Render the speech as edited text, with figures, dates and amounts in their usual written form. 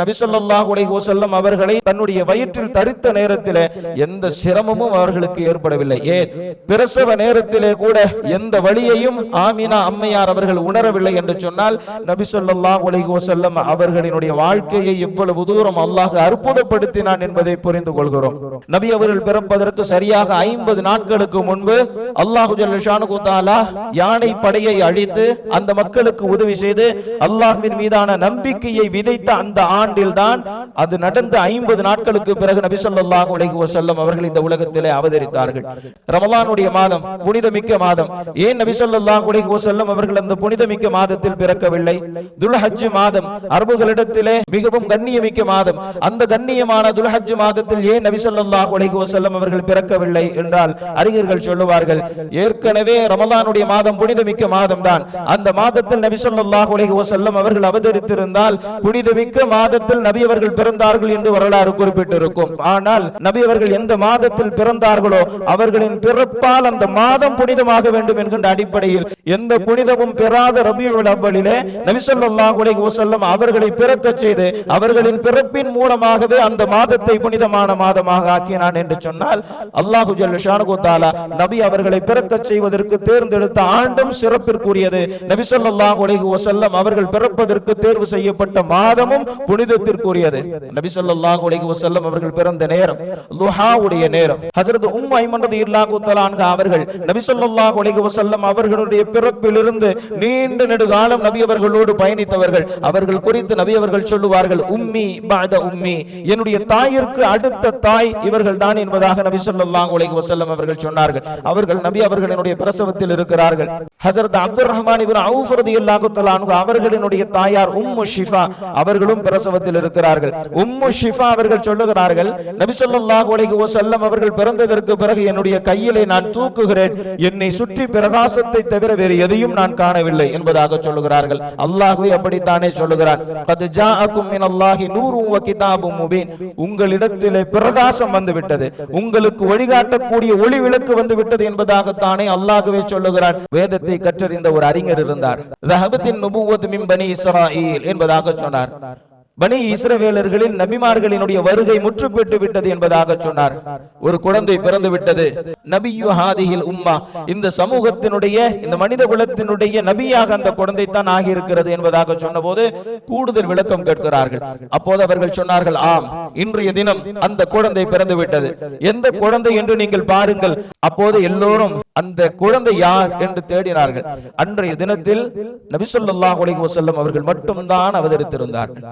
நபி ஸல்லல்லாஹு அலைஹி வஸல்லம் அவர்களை தன்னுடைய வயிற்றில் தரித்த நேரத்திலே எந்த சிரமமும் அவர்களுக்கு ஏற்படவில்லை. ஏன் பிரசவ நேரத்திலே கூட எந்த வலியையும் ஆமினா அம்மையார் அவர்கள் உணரவில்லை என்று சொன்னால் நபி ஸல்லல்லாஹு அலைஹி வஸல்லம் அவர்களினுடைய வாழ்க்கையை எவ்வளவு தூரம் அல்லாஹ் அற்புதப்படுத்தினான் என்பதை புரிந்து கொள்கிறோம். நபி அவர்கள் பிறப்பதற்கு சரியாக 50 நாட்களுக்கு முன்பு அல்லாஹ் ஜல்ல ஷானுஹு தஆலா யானை படையை அழித்து அந்த மக்களுக்கு உதவி செய்து அல்லாஹ்வின் மீதான நம்பிக்கையை விதைத்த அந்த ஆண்டில்தான் அது நடந்த 50 நாட்களுக்கு பிறகு நபி ஸல்லல்லாஹு அலைஹி வஸல்லம் அவர்கள் இந்த உலகத்திலே அவதரித்தார்கள். ரமலானுடைய மாதம் புனிதமிக்க மாதம். ஏன் நபி ஸல்லல்லாஹு அலைஹி வஸல்லம் அவர்கள் அந்த புனிதமிக்க மாதத்தில் பிறக்கவில்லை? துல்ஹஜ் மாதம் அரபுகளிடத்திலே மிகவும் கண்ணியமிக்க மாதம். அந்த கண்ணியமான துல்ஹஜ் மாதத்தில் ஏன் நபி ஸல்லல்லாஹு அலைஹி வஸல்லம் அவர்கள் பிறக்கவில்லை என்றால் அறிஞர்கள் சொல்லுவார்கள், ஏற்கனவே ரமலானுடைய மாதம் புனிதமிக்க மாதம் தான். அந்த மாதத்தில் நபி ஸல்லல்லாஹு அலைஹி வஸல்லம் அவர்கள் அவதரித்திருந்தால் புனிதமிக்க மாதத்தில் நபி அவர்கள் பிறந்தார்கள் என்று வரலாறு குறிப்பிட்டிருக்கும். ஆனால் நபி அவர்கள் எந்த மாதத்தில் பிறந்தார்களோ அவர்களின் பிறப்பால் அந்த மாதம் புனிதமாக வேண்டும் என்கின்ற அடிப்படையில் எந்த புனிதமும் பெறாத ரபியுல் அவ்வலிலே நபி ஸல்லல்லாஹு அலைஹி வஸல்லம் அவர்களை பிறக்கச் செய்து அவர்களின் பிறப்பின் மூலமாகவே அந்த மாதத்தை புனிதமான மாதமாக ஆக்கினான் என்று சொன்னால் அல்லாஹு ஜல்ல ஷானுஹு தஆலா நபி அவர்களை பிறக்கச் செய்வதற்கு தேர்ந்தெடுத்த ஆண்டும் சிறப்பிற்குரியது. நபி ஸல்லல்லாஹு அலைஹி வஸல்லம் அவர்கள் பிறப்பதற்கு தேர்வு செய்யப்பட்ட மாதமும் புனிதத்திற்குரியது. நபி ஸல்லல்லாஹு அலைஹி வஸல்லம் அவர்கள் பிறந்த நேரம் லுஹாவுடைய நேரம். ஹஜ்ரத் உம்மு ஐமன் ரலியல்லாஹு தஆலா அன்ஹா அவர்கள் நபி ஸல்லல்லாஹு அலைஹி வஸல்லம் அவர்களுடைய பிறப்பிலிருந்து நீண்ட நெடுகாலம் நபி அவர்களோடு பயணித்தவர்கள். அவர்கள் குறித்து நபி அவர்கள் சொல்லுவார்கள், உம்மி பஅத உம்மி, என்னுடைய தாயிற்கு அடுத்த தாய் இவர்கள் தான் என்பதாக நபி ஸல்லல்லாஹு அலைஹி வஸல்லம் அவர்கள் சொன்னார்கள். அவர்கள் நபி அவர்களினுடைய பிரசவத்தில் இருக்கிறார்கள். ஹஜ்ரத் அப்துர் ரஹ்மான் இப்னு அவுஃப் ரலியல்லாஹு தஆலா அன்ஹு அவர்களினுடைய தாயார் உம்மு ஷிஃபா அவர்களும் பிரசவத்தில் இருக்கிறார்கள். உம்மு ஷிஃபா அவர்கள் சொல்லுகிறார்கள், நபி ஸல்லல்லாஹு அலைஹி வஸல்லம் அவர்கள் பிறந்ததற்கு பிறகு என்னுடைய கையிலே நான் தூக்குகிறேன், என்னை சுற்றி பிரகாசத்தை தவிர வேறு எதையும் நான் காணவில்லை என்பதாக சொல்லுகிறார்கள். அல்லாஹ்வே அப்படித்தானே சொல்லுகிறான், கத் ஜாஅக்கும் மினல்லாஹி நூரும் வ கிதாபும் முபீன், உங்களிடத்திலே பிரகாசம் வந்து விட்டது, உங்களுக்கு வழிகாட்டக்கூடிய ஒளி விளக்கு வந்து விட்டது என்பதாகத்தானே அல்லாஹ்வே சொல்லுகிறான். வேதத்தை கற்றறிந்த ஒரு அறிஞர் இருந்தார், ரஹபத்தின் நுபுவத் மின் பனி இஸ்ராயீல் என்பதாக சொன்னார். பனி இஸ்ரவேலர்களில் நபிமார்களினுடைய வருகை முற்றுப்பெற்று விட்டது என்பதாக சொன்னார். ஒரு குழந்தை பிறந்து விட்டது, நபியு ஹாதிஹில் உம்மா, இந்த சமூகத்தினுடைய இந்த மனித குலத்தினுடைய நபியாக அந்த குழந்தை தான் ஆகியிருக்கிறது என்பதாக சொன்னபோது கூடுதல் விளக்கம் கேட்கிறார்கள். அப்போது அவர்கள் சொன்னார்கள், ஆம், இன்றைய தினம் அந்த குழந்தை பிறந்து விட்டது, எந்த குழந்தை என்று நீங்கள் பாருங்கள். அப்போது எல்லோரும் அந்த குழந்தை யார் என்று தேடினார்கள். அன்றைய தினத்தில் நபி ஸல்லல்லாஹு அலைஹி வஸல்லம் அவர்கள் மட்டும்தான் அவதரித்திருந்தார்கள்.